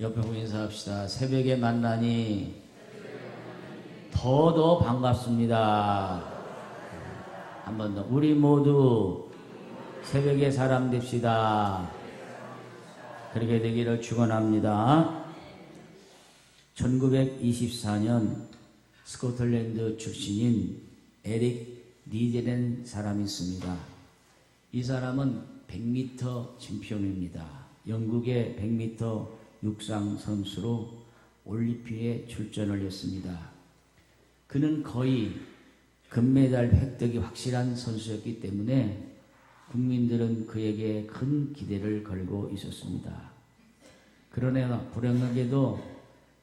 옆에 보고 인사합시다. 새벽에 만나니 더더 반갑습니다. 한 번 더. 우리 모두 새벽의 사람 됩시다. 그렇게 되기를 축원합니다. 1924년 스코틀랜드 출신인 에릭 리데라는 사람이 있습니다. 이 사람은 100m 챔피언입니다. 영국의 100m 육상 선수로 올림픽에 출전을 했습니다. 그는 거의 금메달 획득이 확실한 선수였기 때문에 국민들은 그에게 큰 기대를 걸고 있었습니다. 그러나 불행하게도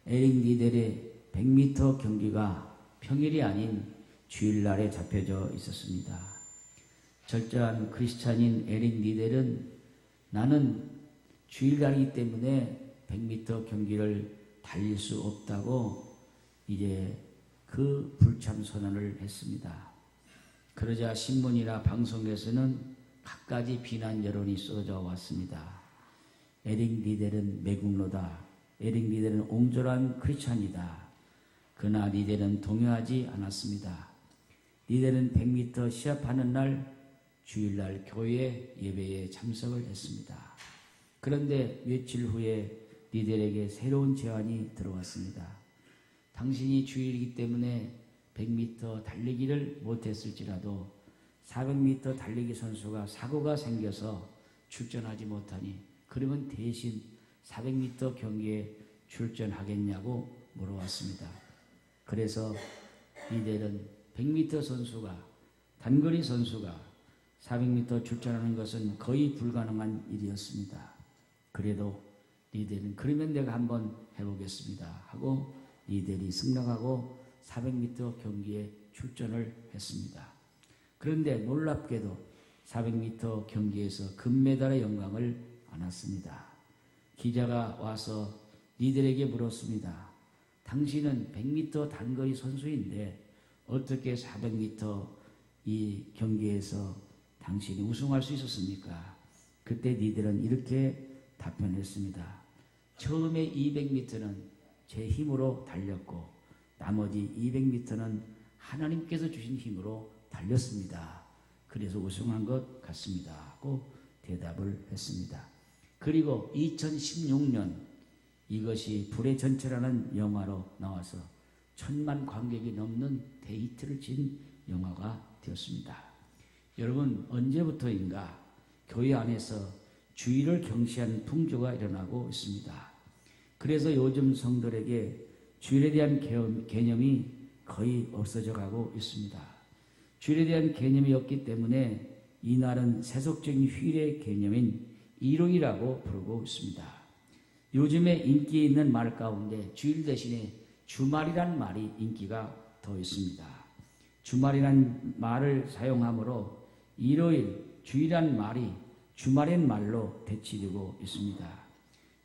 에릭 리델의 100m 경기가 평일이 아닌 주일날에 잡혀져 있었습니다. 철저한 크리스찬인 에릭 리델은 나는 주일날이기 때문에 100m 경기를 달릴 수 없다고 이제 그 불참 선언을 했습니다. 그러자 신문이나 방송에서는 갖가지 비난 여론이 쏟아져 왔습니다. 에릭 리델은 매국노다. 에릭 리델은 옹졸한 크리스찬이다. 그러나 리델은 동요하지 않았습니다. 리델은 100m 시합하는 날 주일날 교회 예배에 참석을 했습니다. 그런데 며칠 후에 리델에게 새로운 제안이 들어왔습니다. 당신이 주일이기 때문에 100m 달리기를 못했을지라도 400m 달리기 선수가 사고가 생겨서 출전하지 못하니 그러면 대신 400m 경기에 출전하겠냐고 물어왔습니다. 그래서 리델은 100m 선수가 단거리 선수가 400m 출전하는 것은 거의 불가능한 일이었습니다. 그래도 리델은 그러면 내가 한번 해보겠습니다 하고 리델이 승낙하고 400m 경기에 출전을 했습니다. 그런데 놀랍게도 400m 경기에서 금메달의 영광을 안았습니다. 기자가 와서 리델에게 물었습니다. 당신은 100m 단거리 선수인데 어떻게 400m 이 경기에서 당신이 우승할 수 있었습니까? 그때 리델은 이렇게 답변했습니다. 처음에 200m는 제 힘으로 달렸고 나머지 200m는 하나님께서 주신 힘으로 달렸습니다. 그래서 우승한 것 같습니다 하고 대답을 했습니다. 그리고 2016년 이것이 불의 전체라는 영화로 나와서 1000만 관객이 넘는 데이트를 친 영화가 되었습니다. 여러분, 언제부터인가 교회 안에서 주일을 경시하는 풍조가 일어나고 있습니다. 그래서 요즘 성도들에게 주일에 대한 개념이 거의 없어져 가고 있습니다. 주일에 대한 개념이 없기 때문에 이날은 세속적인 휴일의 개념인 일요일이라고 부르고 있습니다. 요즘에 인기 있는 말 가운데 주일 대신에 주말이란 말이 인기가 더 있습니다. 주말이란 말을 사용하므로 일요일, 주일이란 말이 주말인 말로 대치되고 있습니다.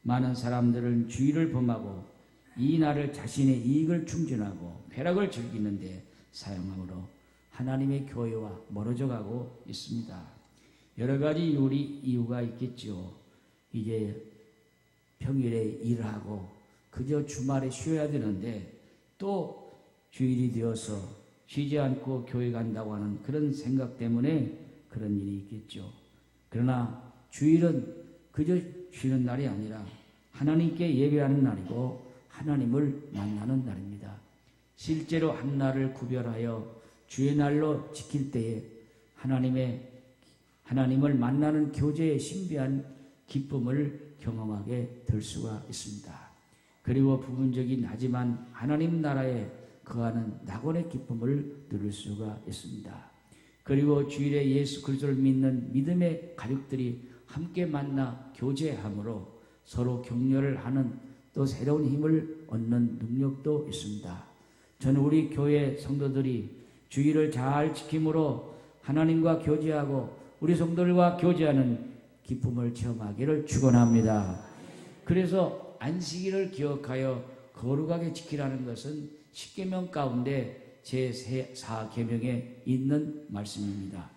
많은 사람들은 주일을 범하고 이 날을 자신의 이익을 충전하고 쾌락을 즐기는데 사용하므로 하나님의 교회와 멀어져 가고 있습니다. 여러 가지 이유가 있겠죠. 이제 평일에 일하고 그저 주말에 쉬어야 되는데 또 주일이 되어서 쉬지 않고 교회 간다고 하는 그런 생각 때문에 그런 일이 있겠죠. 그러나 주일은 그저 쉬는 날이 아니라 하나님께 예배하는 날이고 하나님을 만나는 날입니다. 실제로 한 날을 구별하여 주의 날로 지킬 때에 하나님을 만나는 교제의 신비한 기쁨을 경험하게 될 수가 있습니다. 그리고 부분적인 하지만 하나님 나라에 거하는 낙원의 기쁨을 누릴 수가 있습니다. 그리고 주일에 예수 그리스도를 믿는 믿음의 가족들이 함께 만나 교제함으로 서로 격려를 하는 또 새로운 힘을 얻는 능력도 있습니다. 저는 우리 교회 성도들이 주일을 잘 지킴으로 하나님과 교제하고 우리 성도들과 교제하는 기쁨을 체험하기를 축원합니다. 그래서 안식일을 기억하여 거룩하게 지키라는 것은 십계명 가운데 제4계명에 있는 말씀입니다.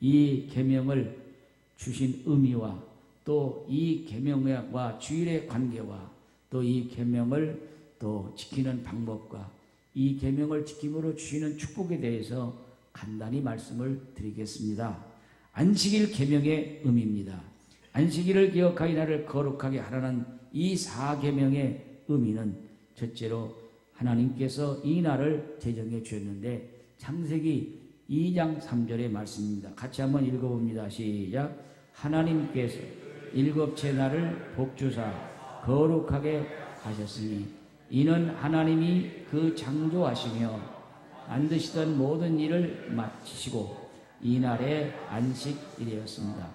이 계명을 주신 의미와 또 이 계명과 주일의 관계와 또 이 계명을 또 지키는 방법과 이 계명을 지킴으로 주시는 축복에 대해서 간단히 말씀을 드리겠습니다. 안식일 계명의 의미입니다. 안식일을 기억하여 나를 거룩하게 하라는 이 4계명의 의미는 첫째로 하나님께서 이 날을 제정해 주셨는데 창세기 2장 3절의 말씀입니다. 같이 한번 읽어봅니다. 시작. 하나님께서 일곱째 날을 복주사 거룩하게 하셨으니 이는 하나님이 그 창조하시며 만드시던 모든 일을 마치시고 이 날의 안식일이었습니다.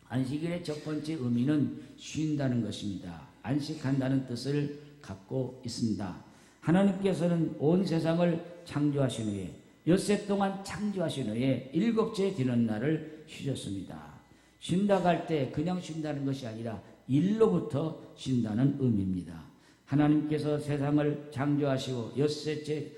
안식일의 첫 번째 의미는 쉰다는 것입니다. 안식한다는 뜻을 갖고 있습니다. 하나님께서는 온 세상을 창조하신 후에 엿새 동안 창조하신 후에 일곱째 되는 날을 쉬셨습니다. 쉰다고 할 때 그냥 쉰다는 것이 아니라 일로부터 쉰다는 의미입니다. 하나님께서 세상을 창조하시고 엿새째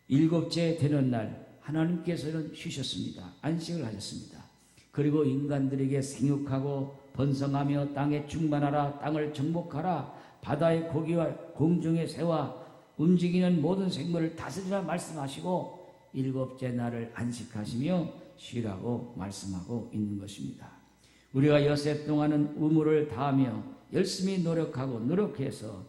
일곱째 되는 날 하나님께서는 쉬셨습니다. 안식을 하셨습니다. 그리고 인간들에게 생육하고 번성하며 땅에 충만하라, 땅을 정복하라, 바다의 고기와 공중의 새와 움직이는 모든 생물을 다스리라 말씀하시고 일곱째 날을 안식하시며 쉬라고 말씀하고 있는 것입니다. 우리가 엿새 동안은 의무를 다하며 열심히 노력해서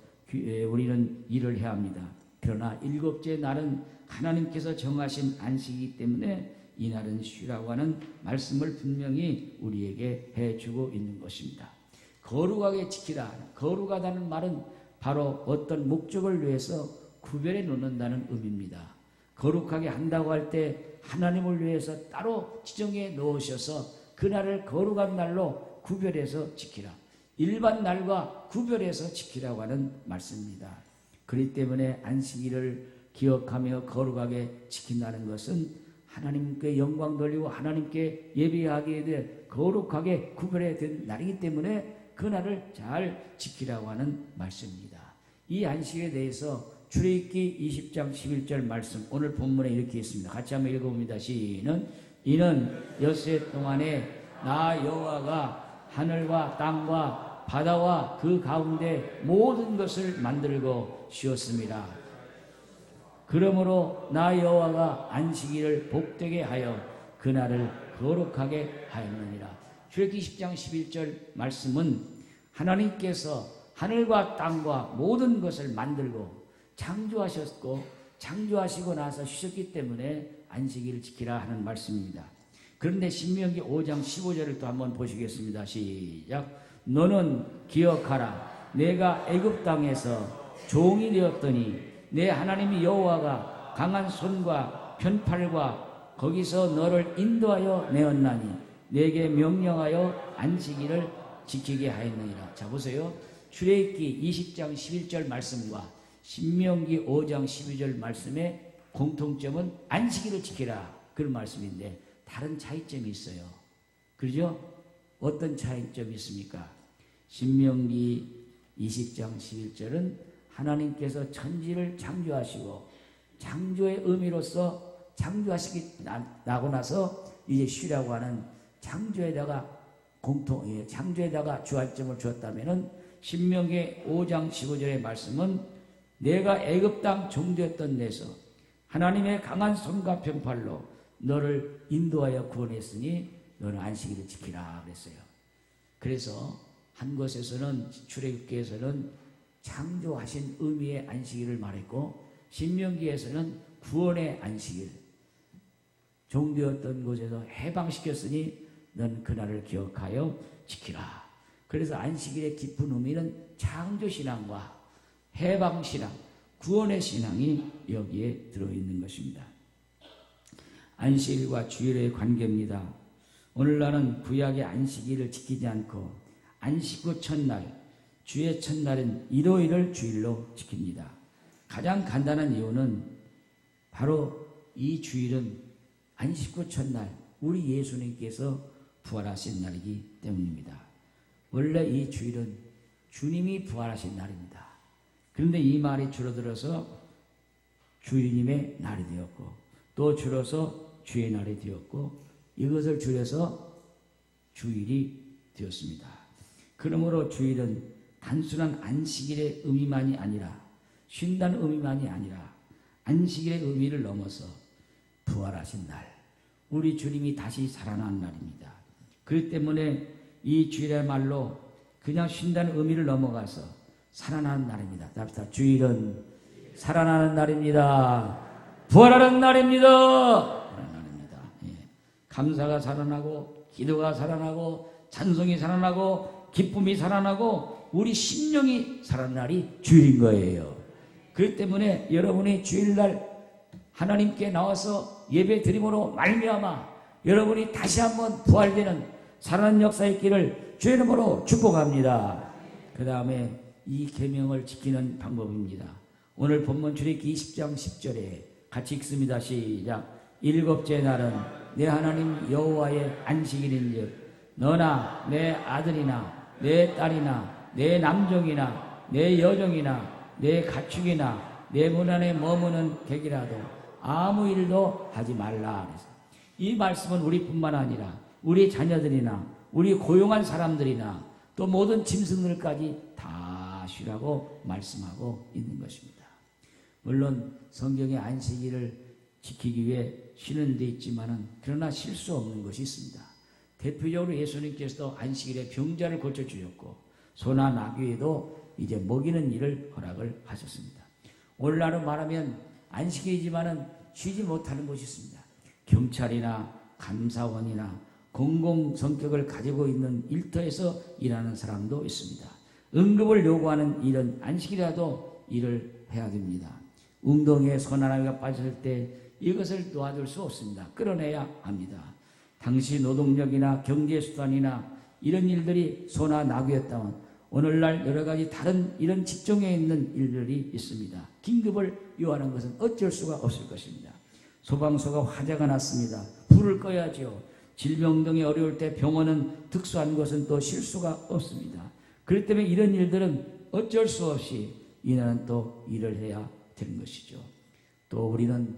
우리는 일을 해야 합니다. 그러나 일곱째 날은 하나님께서 정하신 안식이기 때문에 이 날은 쉬라고 하는 말씀을 분명히 우리에게 해주고 있는 것입니다. 거룩하게 지키라. 거룩하다는 말은 바로 어떤 목적을 위해서 구별해 놓는다는 의미입니다. 거룩하게 한다고 할 때 하나님을 위해서 따로 지정해 놓으셔서 그날을 거룩한 날로 구별해서 지키라. 일반 날과 구별해서 지키라고 하는 말씀입니다. 그렇기 때문에 안식일을 기억하며 거룩하게 지킨다는 것은 하나님께 영광 돌리고 하나님께 예배하기에 대해 거룩하게 구별해야 된 날이기 때문에 그날을 잘 지키라고 하는 말씀입니다. 이 안식에 대해서 출애굽기 20장 11절 말씀 오늘 본문에 이렇게 있습니다. 같이 한번 읽어봅니다. 시는 이는 엿새 동안에 나 여호와가 하늘과 땅과 바다와 그 가운데 모든 것을 만들고 쉬었습니다. 그러므로 나 여호와가 안식일을 복되게 하여 그날을 거룩하게 하였느니라. 출애굽기 10장 11절 말씀은 하나님께서 하늘과 땅과 모든 것을 만들고 창조하셨고 창조하시고 나서 쉬셨기 때문에 안식일을 지키라 하는 말씀입니다. 그런데 신명기 5장 15절을 또 한번 보시겠습니다. 시작. 너는 기억하라. 내가 애굽 땅에서 종이 되었더니 내 하나님 여호와가 강한 손과 편팔과 거기서 너를 인도하여 내었나니 내게 명령하여 안식일을 지키게 하였느니라. 자 보세요. 출애굽기 20장 11절 말씀과 신명기 5장 12절 말씀의 공통점은 안식일을 지키라 그런 말씀인데 다른 차이점이 있어요. 그렇죠? 어떤 차이점이 있습니까? 신명기 20장 11절은 하나님께서 천지를 창조하시고 창조의 의미로서 창조하시기 나고 나서 이제 쉬라고 하는 창조에다가 창조에다가 주안점을 주었다면은 신명기 5장 15절의 말씀은 내가 애굽 땅 종되었던 데서 하나님의 강한 손과 편팔로 너를 인도하여 구원했으니 너는 안식일을 지키라 그랬어요. 그래서 한 곳에서는 출애굽기에서는 창조하신 의미의 안식일을 말했고 신명기에서는 구원의 안식일 종되었던 곳에서 해방시켰으니 넌 그날을 기억하여 지키라. 그래서 안식일의 깊은 의미는 창조신앙과 해방신앙, 구원의 신앙이 여기에 들어있는 것입니다. 안식일과 주일의 관계입니다. 오늘날은 구약의 안식일을 지키지 않고 안식 후 첫날, 주의 첫날인 일요일을 주일로 지킵니다. 가장 간단한 이유는 바로 이 주일은 안식 후 첫날, 우리 예수님께서 부활하신 날이기 때문입니다. 원래 이 주일은 주님이 부활하신 날입니다. 그런데 이 말이 줄어들어서 주님의 날이 되었고 또 줄어서 주의 날이 되었고 이것을 줄여서 주일이 되었습니다. 그러므로 주일은 단순한 안식일의 의미만이 아니라, 쉰다는 의미만이 아니라 안식일의 의미를 넘어서 부활하신 날, 우리 주님이 다시 살아난 날입니다. 그렇기 때문에 이 주일의 말로 그냥 쉰다는 의미를 넘어가서 살아나는 날입니다. 답시다. 주일은 살아나는 날입니다. 부활하는 날입니다. 부활하는 날입니다. 예. 감사가 살아나고, 기도가 살아나고, 찬송이 살아나고, 기쁨이 살아나고, 우리 심령이 살아난 날이 주일인 거예요. 그렇기 때문에 여러분이 주일날 하나님께 나와서 예배 드림으로 말미암아 여러분이 다시 한번 부활되는 살아난 역사 있기를 주의 이름으로 축복합니다. 그 다음에 이 계명을 지키는 방법입니다. 오늘 본문 출애굽기 20장 10절에 같이 읽습니다. 시작. 일곱째 날은 내 하나님 여호와의 안식일인즉 너나 내 아들이나 내 딸이나 내 남종이나 내 여종이나 내 가축이나 내 문 안에 머무는 객이라도 아무 일도 하지 말라. 이 말씀은 우리뿐만 아니라 우리 자녀들이나 우리 고용한 사람들이나 또 모든 짐승들까지 다 쉬라고 말씀하고 있는 것입니다. 물론 성경의 안식일을 지키기 위해 쉬는 데 있지만은 그러나 쉴 수 없는 것이 있습니다. 대표적으로 예수님께서도 안식일에 병자를 고쳐주셨고 소나 나귀에도 이제 먹이는 일을 허락을 하셨습니다. 오늘날로 말하면 안식일이지만은 쉬지 못하는 곳이 있습니다. 경찰이나 감사원이나 공공 성격을 가지고 있는 일터에서 일하는 사람도 있습니다. 응급을 요구하는 일은 안식이라도 일을 해야 됩니다. 웅덩이에 소나라가 빠질 때 이것을 놓아줄 수 없습니다. 끌어내야 합니다. 당시 노동력이나 경제수단이나 이런 일들이 소나 나귀였다면 오늘날 여러 가지 다른 이런 직종에 있는 일들이 있습니다. 긴급을 요하는 것은 어쩔 수가 없을 것입니다. 소방서가 화재가 났습니다. 불을 꺼야죠. 질병 등이 어려울 때 병원은 특수한 것은 또 쉴 수가 없습니다. 그렇기 때문에 이런 일들은 어쩔 수 없이 이날은 또 일을 해야 되는 것이죠. 또 우리는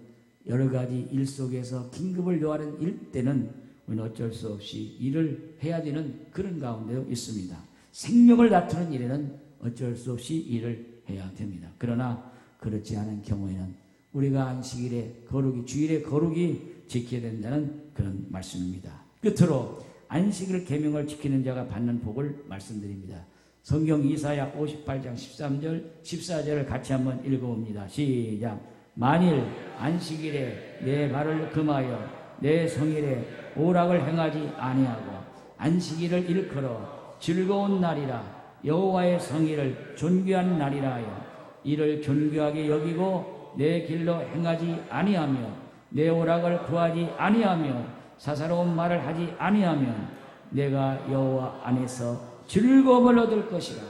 여러 가지 일 속에서 긴급을 요하는 일 때는 우리는 어쩔 수 없이 일을 해야 되는 그런 가운데도 있습니다. 생명을 다투는 일에는 어쩔 수 없이 일을 해야 됩니다. 그러나 그렇지 않은 경우에는 우리가 안식일에 거룩이, 주일에 거룩이 지켜야 된다는 그런 말씀입니다. 끝으로 안식일 계명을 지키는 자가 받는 복을 말씀드립니다. 성경 이사야 58장 13절 14절을 같이 한번 읽어봅니다. 시작. 만일 안식일에 내 말을 금하여 내 성일에 오락을 행하지 아니하고 안식일을 일컬어 즐거운 날이라 여호와의 성일을 존귀한 날이라 하여 이를 존귀하게 여기고 내 길로 행하지 아니하며 내 오락을 구하지 아니하며 사사로운 말을 하지 아니하면 내가 여호와 안에서 즐거움을 얻을 것이라.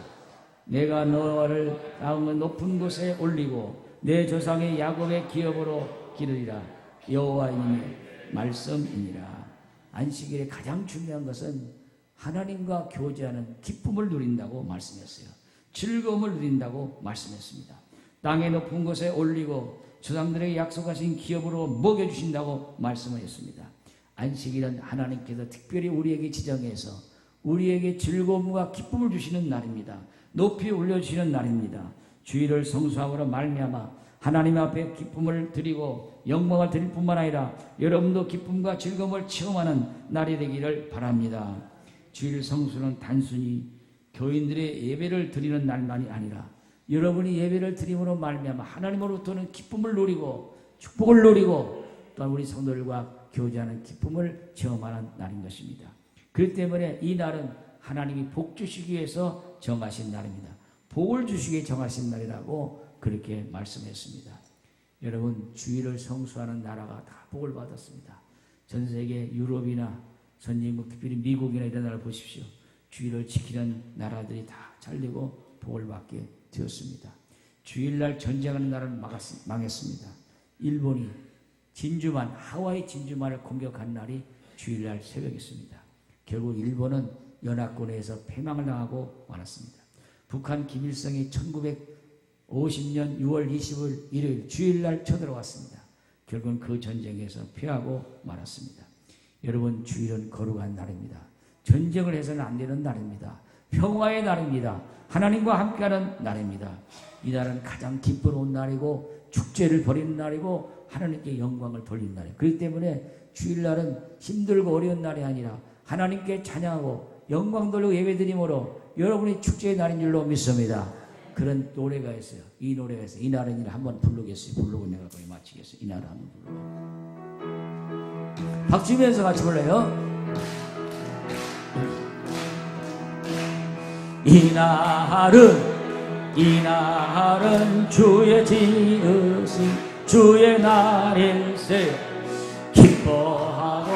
내가 너를 높은 곳에 올리고 내 조상의 야곱의 기업으로 기르리라. 여호와님의 말씀이니라. 안식일에 가장 중요한 것은 하나님과 교제하는 기쁨을 누린다고 말씀했어요. 즐거움을 누린다고 말씀했습니다. 땅의 높은 곳에 올리고 조상들에게 약속하신 기업으로 먹여주신다고 말씀하셨습니다. 안식일은 하나님께서 특별히 우리에게 지정해서 우리에게 즐거움과 기쁨을 주시는 날입니다. 높이 올려주시는 날입니다. 주일을 성수함으로 말미암아 하나님 앞에 기쁨을 드리고 영광을 드릴 뿐만 아니라 여러분도 기쁨과 즐거움을 체험하는 날이 되기를 바랍니다. 주일 성수는 단순히 교인들의 예배를 드리는 날만이 아니라 여러분이 예배를 드림으로 말미암아 하나님으로부터는 기쁨을 누리고 축복을 누리고 또한 우리 성도들과 교제하는 기쁨을 체험하는 날인 것입니다. 그렇기 때문에 이 날은 하나님이 복 주시기 위해서 정하신 날입니다. 복을 주시기 위해 정하신 날이라고 그렇게 말씀했습니다. 여러분, 주일을 성수하는 나라가 다 복을 받았습니다. 전 세계 유럽이나 선진국, 특별히 미국이나 이런 나라를 보십시오. 주일을 지키는 나라들이 다 잘되고 복을 받게 되었습니다. 주일날 전쟁하는 나라는 망했습니다. 일본이 진주만, 하와이 진주만을 공격한 날이 주일날 새벽이었습니다. 결국 일본은 연합군에서 패망을 당하고 말았습니다. 북한 김일성이 1950년 6월 20일 일요일 주일날 쳐들어왔습니다. 결국은 그 전쟁에서 패하고 말았습니다. 여러분, 주일은 거룩한 날입니다. 전쟁을 해서는 안 되는 날입니다. 평화의 날입니다. 하나님과 함께하는 날입니다. 이 날은 가장 기쁘러운 날이고 축제를 벌이는 날이고 하나님께 영광을 돌리는 날이에요. 그렇기 때문에 주일날은 힘들고 어려운 날이 아니라 하나님께 찬양하고 영광 돌리고 예배드림으로 여러분의 축제의 날인 줄로 믿습니다. 그런 노래가 있어요. 이 노래가 있어요. 이 날은 이날 한번 부르겠어요. 부르고 내가 거의 마치겠어요. 이 날을 한번 부르고 박주면서 같이 불러요. 이 날은 주의 지으신 주의 날일세. 기뻐하며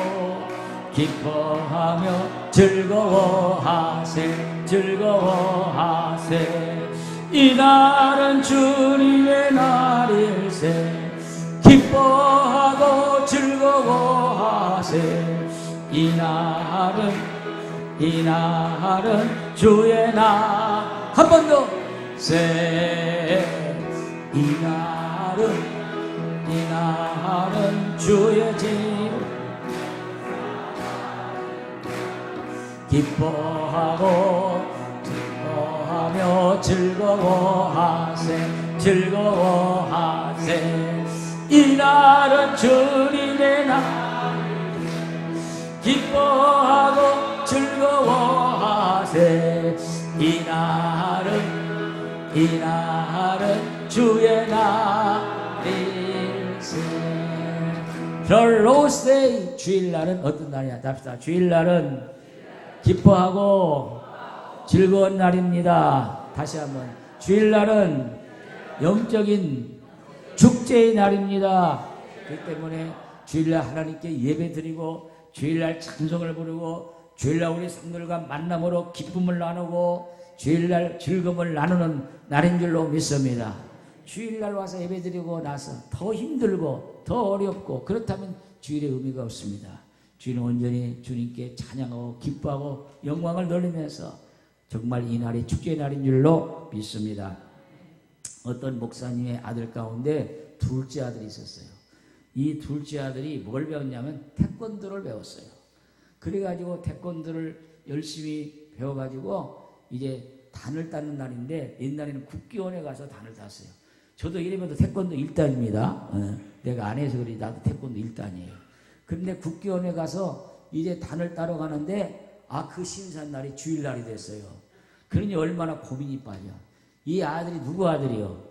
즐거워하세. 이 날은 주님의 날일세. 기뻐하고 즐거워하세. 이 날은 주의 날. 한 번 더. 이 날은 주의 집. 기뻐하며 즐거워하세. 이 날은 주님의 날. 기뻐하고 즐거워하세. 이 날은 주의 날일세. The Lord's Day. 주일날은 어떤 날이야? 답시다. 주일날은 기뻐하고 즐거운 날입니다. 다시 한번. 주일날은 영적인 축제의 날입니다. 그렇기 때문에 주일날 하나님께 예배드리고 주일날 찬송을 부르고 주일날 우리 성도들과 만남으로 기쁨을 나누고 주일날 즐거움을 나누는 날인 줄로 믿습니다. 주일날 와서 예배드리고 나서 더 힘들고 더 어렵고 그렇다면 주일의 의미가 없습니다. 주일은 온전히 주님께 찬양하고 기뻐하고 영광을 돌리면서 정말 이 날이 축제의 날인 줄로 믿습니다. 어떤 목사님의 아들 가운데 둘째 아들이 있었어요. 이 둘째 아들이 뭘 배웠냐면 태권도를 배웠어요. 그래가지고 태권도를 열심히 배워가지고 이제 단을 따는 날인데 옛날에는 국기원에 가서 단을 땄어요. 저도 이러면 태권도 1단입니다. 내가 안 해서 그래. 나도 태권도 1단이에요. 그런데 국기원에 가서 이제 단을 따러 가는데 그 심사날이 주일날이 됐어요. 그러니 얼마나 고민이 빠져. 이 아들이 누구 아들이요?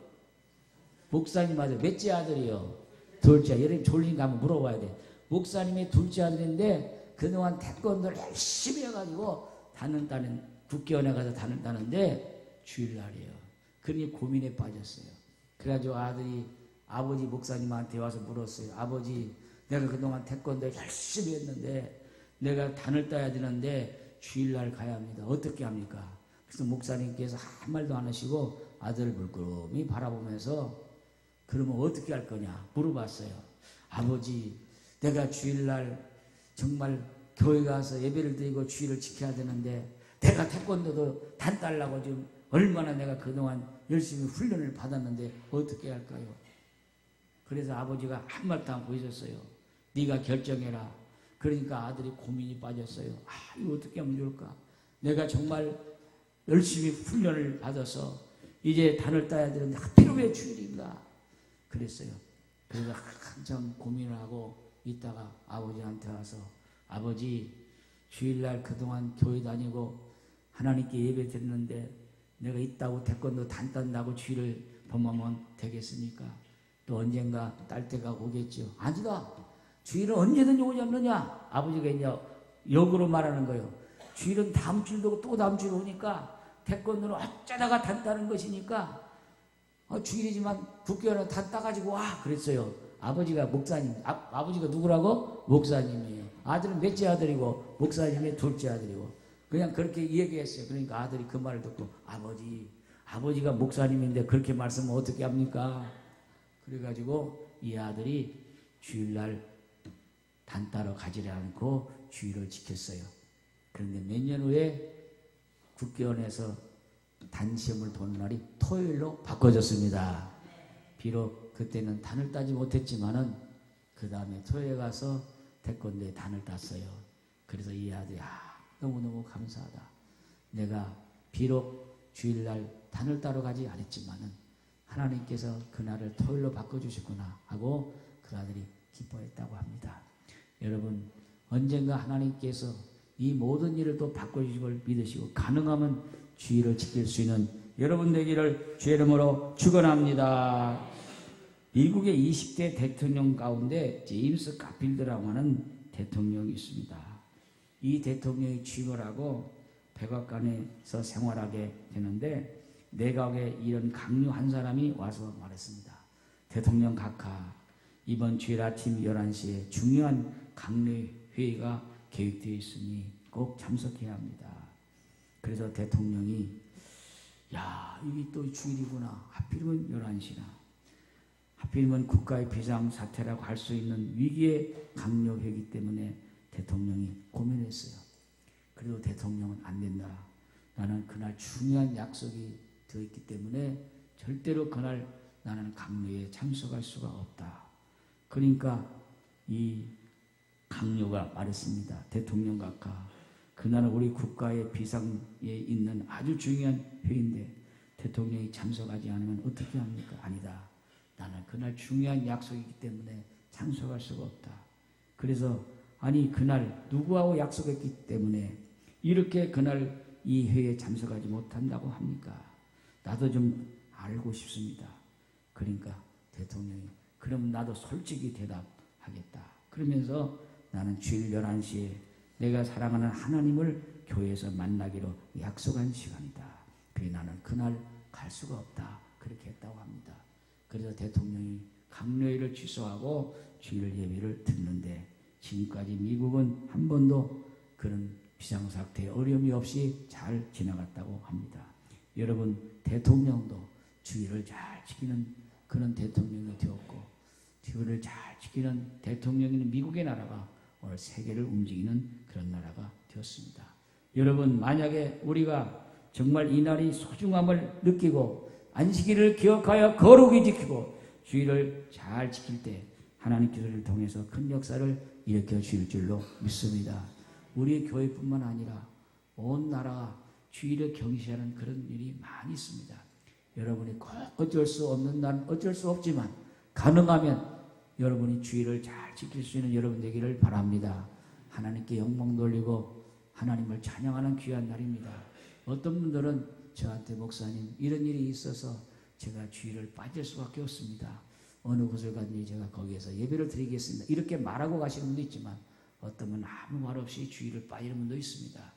목사님 아들. 몇째 아들이요? 둘째. 여러분 졸리니까 한번 물어봐야 돼. 목사님의 둘째 아들인데 그동안 태권도를 열심히 해가지고 단을 따는 국기원에 가서 단을 따는데 주일날이에요. 그러니 고민에 빠졌어요. 그래가지고 아들이 아버지 목사님한테 와서 물었어요. 아버지, 내가 그동안 태권도 열심히 했는데 내가 단을 따야 되는데 주일날 가야 합니다. 어떻게 합니까? 그래서 목사님께서 한 말도 안 하시고 아들을 물끄러미 바라보면서 그러면 어떻게 할 거냐 물어봤어요. 아버지, 내가 주일날 정말 교회 가서 예배를 드리고 주일을 지켜야 되는데 내가 태권도도 단 따려고 지금 얼마나 내가 그동안 열심히 훈련을 받았는데 어떻게 할까요? 그래서 아버지가 한 말도 않고 있었어요. 네가 결정해라. 그러니까 아들이 고민이 빠졌어요. 이거 어떻게 하면 좋을까? 내가 정말 열심히 훈련을 받아서 이제 단을 따야 되는데 하필 왜 주일인가? 그랬어요. 그래서 한참 고민을 하고 있다가 아버지한테 와서 아버지, 주일날 그동안 교회 다니고 하나님께 예배 드렸는데 내가 있다고 태권도 단 딴다고 주일을 범하면 되겠습니까? 또 언젠가 딸 때가 오겠죠. 아니다. 주일은 언제든지 오지 않느냐? 아버지가 이제 역으로 말하는 거예요. 주일은 다음 주일도 오고 또 다음 주일 오니까 태권도는 어쩌다가 단 따는 것이니까 주일이지만 국교는 단 따가지고 와. 그랬어요. 아버지가 목사님. 아버지가 누구라고? 목사님이에요. 아들은 몇째 아들이고 목사님의 둘째 아들이고 그냥 그렇게 얘기했어요. 그러니까 아들이 그 말을 듣고 아버지가 목사님인데 그렇게 말씀을 어떻게 합니까? 그래가지고 이 아들이 주일날 단 따러 가지를 않고 주일을 지켰어요. 그런데 몇 년 후에 국교원에서 단시험을 보는 날이 토요일로 바꿔졌습니다. 비록 그때는 단을 따지 못했지만은 그 다음에 토요일에 가서 태권도에 단을 땄어요. 그래서 이 아들이 너무너무 감사하다. 내가 비록 주일날 단을 따러 가지 않았지만은 하나님께서 그날을 토요일로 바꿔주셨구나 하고 그 아들이 기뻐했다고 합니다. 여러분, 언젠가 하나님께서 이 모든 일을 또 바꿔주실 걸 믿으시고 가능하면 주일을 지킬 수 있는 여러분 되기를 주의 이름으로 축원합니다. 미국의 20대 대통령 가운데 제임스 가필드라고 하는 대통령이 있습니다. 이 대통령이 취임을 하고 백악관에서 생활하게 되는데 내각에 이런 강요 한 사람이 와서 말했습니다. 대통령 각하, 이번 주일 아침 11시에 중요한 강요 회의가 계획되어 있으니 꼭 참석해야 합니다. 그래서 대통령이 야, 이게 또 주일이구나. 하필이면 11시나. 하필이면 국가의 비상사태라고 할 수 있는 위기의 강요회이기 때문에 대통령이 고민했어요. 그래도 대통령은 안 된다. 나는 그날 중요한 약속이 되어 있기 때문에 절대로 그날 나는 강요에 참석할 수가 없다. 그러니까 이 강요가 말했습니다. 대통령 각하, 그날은 우리 국가의 비상에 있는 아주 중요한 회의인데 대통령이 참석하지 않으면 어떻게 합니까? 아니다. 나는 그날 중요한 약속이기 때문에 참석할 수가 없다. 그래서 아니 그날 누구하고 약속했기 때문에 이렇게 그날 이 회의에 참석하지 못한다고 합니까? 나도 좀 알고 싶습니다. 그러니까 대통령이 그럼 나도 솔직히 대답하겠다. 그러면서 나는 주일 11시에 내가 사랑하는 하나님을 교회에서 만나기로 약속한 시간이다. 그래 나는 그날 갈 수가 없다. 그렇게 했다고 합니다. 그래서 대통령이 강요회를 취소하고 주일 예배를 듣는데 지금까지 미국은 한 번도 그런 비상사태에 어려움이 없이 잘 지나갔다고 합니다. 여러분, 대통령도 주일을 잘 지키는 그런 대통령이 되었고 주일을 잘 지키는 대통령인 미국의 나라가 오늘 세계를 움직이는 그런 나라가 되었습니다. 여러분, 만약에 우리가 정말 이 날이 소중함을 느끼고 안식일을 기억하여 거룩히 지키고 주일을 잘 지킬 때 하나님께서 우리를 통해서 큰 역사를 일으켜 주실 줄로 믿습니다. 우리 교회뿐만 아니라 온 나라가 주일을 경시하는 그런 일이 많이 있습니다. 여러분이 꼭 어쩔 수 없는 날 어쩔 수 없지만 가능하면 여러분이 주일을 잘 지킬 수 있는 여러분 되기를 바랍니다. 하나님께 영광 돌리고 하나님을 찬양하는 귀한 날입니다. 어떤 분들은 저한테 목사님 이런 일이 있어서 제가 주일을 빠질 수밖에 없습니다. 어느 곳을 가든지 제가 거기에서 예배를 드리겠습니다. 이렇게 말하고 가시는 분도 있지만 어떤 분은 아무 말 없이 주일을 빠지는 분도 있습니다.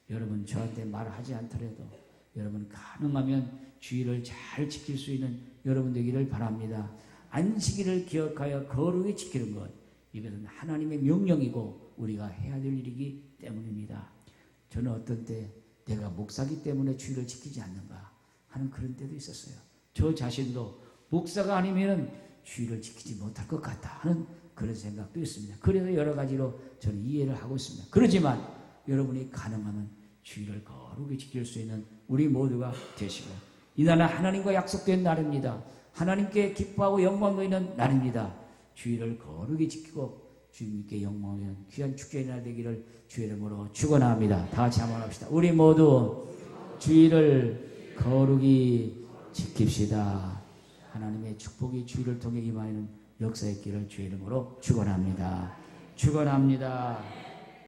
여러분 저한테 말하지 않더라도 여러분 가능하면 주일을 잘 지킬 수 있는 여러분 되기를 바랍니다. 안식일을 기억하여 거룩히 지키는 것, 이것은 하나님의 명령이고 우리가 해야 될 일이기 때문입니다. 저는 어떤 때 내가 목사기 때문에 주일을 지키지 않는가 하는 그런 때도 있었어요. 저 자신도 목사가 아니면 주일을 지키지 못할 것 같다 하는 그런 생각도 있습니다. 그래서 여러 가지로 저는 이해를 하고 있습니다. 그렇지만 여러분이 가능하면 주일을 거룩히 지킬 수 있는 우리 모두가 되시고, 이 날은 하나님과 약속된 날입니다. 하나님께 기뻐하고 영광 돌리는 날입니다. 주일을 거룩히 지키고 주님께 영광하는 귀한 축제의 날 되기를 주의 이름으로 축원합니다. 다 같이 한번 합시다. 우리 모두 주일을 거룩히 지킵시다. 하나님의 축복이 주일을 통해 임하는 역사의 길을 주의 이름으로 축원합니다. 축원합니다.